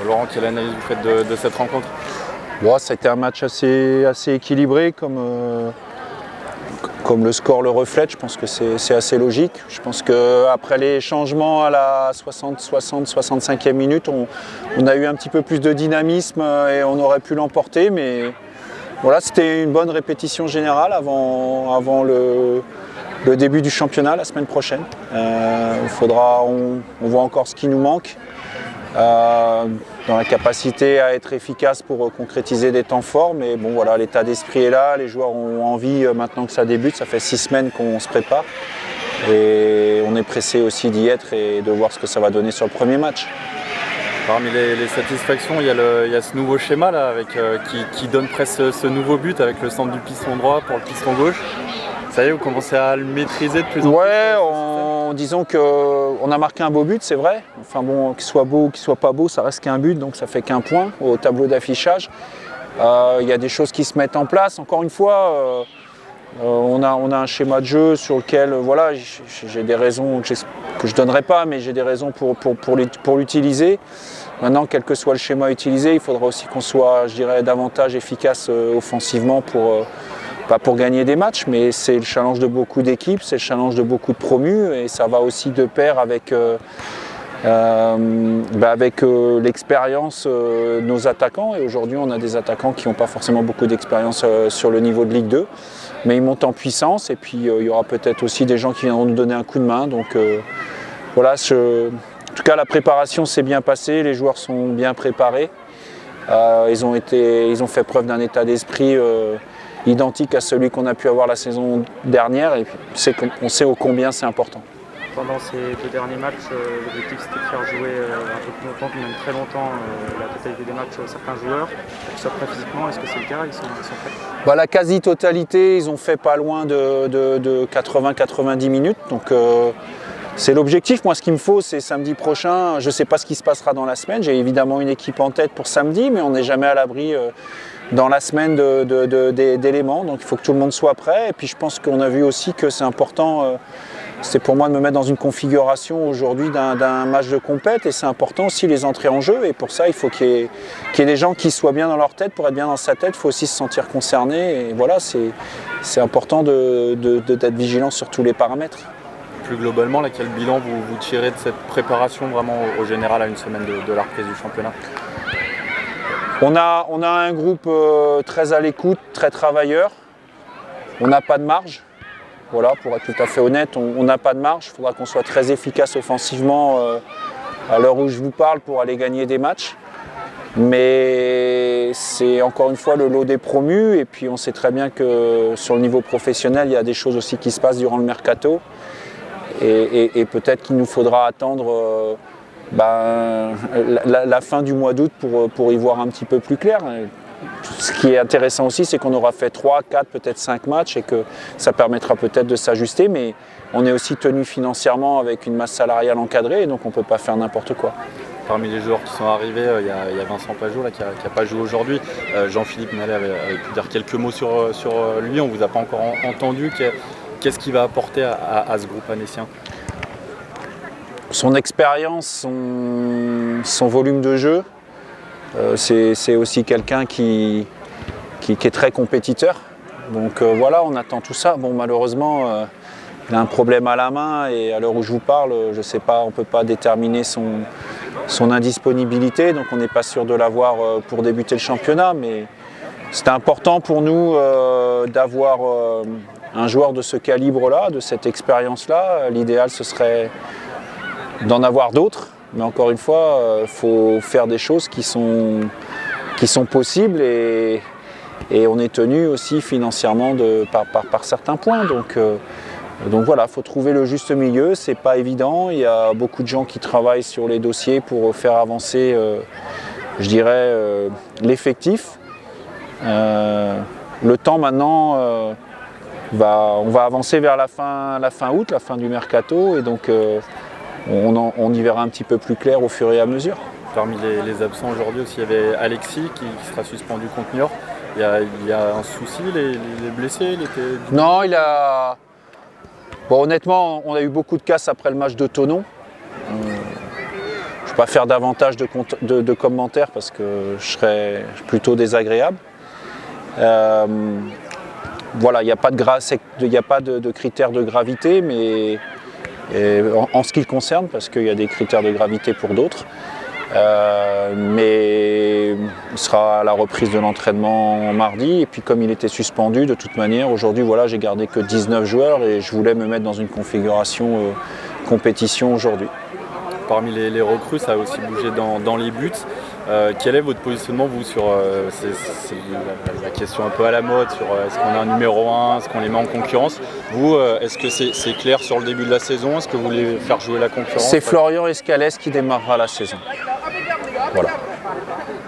Laurent, quelle analyse vous faites de cette rencontre? Bon, c'était un match assez équilibré comme le score le reflète. Je pense que c'est assez logique. Je pense qu'après les changements à la 65e minute, on a eu un petit peu plus de dynamisme et on aurait pu l'emporter. Mais voilà, c'était une bonne répétition générale avant le début du championnat la semaine prochaine. On voit encore ce qui nous manque. Dans la capacité à être efficace pour concrétiser des temps forts, mais bon voilà, l'état d'esprit est là, les joueurs ont envie maintenant que ça débute, ça fait 6 semaines qu'on se prépare et on est pressé aussi d'y être et de voir ce que ça va donner sur le premier match. Parmi les satisfactions, il y a ce nouveau schéma là, qui donne presque ce nouveau but avec le centre du piston droit pour le piston gauche. Ça y est, vous commencez à le maîtriser de plus en plus? Ouais, disons qu'on a marqué un beau but, c'est vrai. Enfin bon, qu'il soit beau ou qu'il soit pas beau, ça reste qu'un but, donc ça fait qu'un point au tableau d'affichage. Il y a des choses qui se mettent en place. Encore une fois, on a un schéma de jeu sur lequel, voilà, j'ai des raisons que je ne donnerai pas, mais j'ai des raisons pour l'utiliser. Maintenant, quel que soit le schéma utilisé, il faudra aussi qu'on soit, je dirais, davantage efficace offensivement pas pour gagner des matchs, mais c'est le challenge de beaucoup d'équipes, c'est le challenge de beaucoup de promus et ça va aussi de pair avec l'expérience de nos attaquants. Et aujourd'hui, on a des attaquants qui n'ont pas forcément beaucoup d'expérience sur le niveau de Ligue 2, mais ils montent en puissance et puis il y aura peut-être aussi des gens qui viendront nous donner un coup de main. Donc voilà, en tout cas, la préparation s'est bien passée, les joueurs sont bien préparés. Ils ont fait preuve d'un état d'esprit identique à celui qu'on a pu avoir la saison dernière et on sait ô combien c'est important. Pendant ces 2 derniers matchs, l'objectif c'était de faire jouer un peu plus longtemps, même très longtemps, la totalité des matchs certains joueurs, qu'ils soient prêts physiquement. Est-ce que c'est le cas? Ils sont prêts? La quasi-totalité, ils ont fait pas loin de 80-90 minutes. Donc c'est l'objectif. Moi, ce qu'il me faut, c'est samedi prochain. Je ne sais pas ce qui se passera dans la semaine. J'ai évidemment une équipe en tête pour samedi, mais on n'est jamais à l'abri dans la semaine d'éléments. Donc il faut que tout le monde soit prêt. Et puis je pense qu'on a vu aussi que c'est important. C'est pour moi de me mettre dans une configuration aujourd'hui d'un match de compète. Et c'est important aussi les entrées en jeu. Et pour ça, il faut qu'il y ait des gens qui soient bien dans leur tête. Pour être bien dans sa tête, il faut aussi se sentir concerné. Et voilà, c'est important d'être vigilant sur tous les paramètres. Plus globalement, quel bilan vous tirez de cette préparation vraiment au général à une semaine de la reprise du championnat? On a un groupe très à l'écoute, très travailleur. On n'a pas de marge. Voilà, pour être tout à fait honnête, on n'a pas de marge. Il faudra qu'on soit très efficace offensivement à l'heure où je vous parle pour aller gagner des matchs. Mais c'est encore une fois le lot des promus. Et puis on sait très bien que sur le niveau professionnel, il y a des choses aussi qui se passent durant le mercato. Et peut-être qu'il nous faudra attendre la fin du mois d'août pour y voir un petit peu plus clair. Ce qui est intéressant aussi, c'est qu'on aura fait 3, 4, peut-être 5 matchs et que ça permettra peut-être de s'ajuster. Mais on est aussi tenu financièrement avec une masse salariale encadrée et donc on ne peut pas faire n'importe quoi. Parmi les joueurs qui sont arrivés, il y a Vincent Pajot qui n'a pas joué aujourd'hui. Jean-Philippe Nallet avait pu dire quelques mots sur lui, on ne vous a pas encore entendu. Qu'est-ce qu'il va apporter à ce groupe annécien? Son expérience, son volume de jeu, c'est aussi quelqu'un qui est très compétiteur. Donc voilà, on attend tout ça. Bon, malheureusement, il a un problème à la main et à l'heure où je vous parle, je ne sais pas, on ne peut pas déterminer son indisponibilité. Donc on n'est pas sûr de l'avoir pour débuter le championnat. Mais c'était important pour nous d'avoir un joueur de ce calibre-là, de cette expérience-là. L'idéal, ce serait d'en avoir d'autres. Mais encore une fois, il faut faire des choses qui sont possibles et on est tenu aussi financièrement par certains points. Donc voilà, il faut trouver le juste milieu. C'est pas évident. Il y a beaucoup de gens qui travaillent sur les dossiers pour faire avancer, je dirais, l'effectif. Le temps maintenant, on va avancer vers la fin août, la fin du mercato, et donc on y verra un petit peu plus clair au fur et à mesure. Parmi les absents aujourd'hui aussi, il y avait Alexis qui sera suspendu contre Niort. Il y a un souci, les blessés? Non, Bon, honnêtement, on a eu beaucoup de casse après le match de Thonon. Je vais pas faire davantage de commentaires parce que je serais plutôt désagréable. Voilà, il n'y a pas de critères de gravité, mais en ce qui le concerne, parce qu'il y a des critères de gravité pour d'autres. Mais il sera à la reprise de l'entraînement mardi, et puis comme il était suspendu, de toute manière, aujourd'hui, voilà, j'ai gardé que 19 joueurs et je voulais me mettre dans une configuration compétition aujourd'hui. Parmi les recrues, ça a aussi bougé dans les buts. Quel est votre positionnement, vous, sur c'est la question un peu à la mode, sur est-ce qu'on a un numéro 1, est-ce qu'on les met en concurrence? Vous, est-ce que c'est clair sur le début de la saison? Est-ce que vous voulez faire jouer la concurrence? C'est Florian Escalès qui démarrera la saison. Voilà.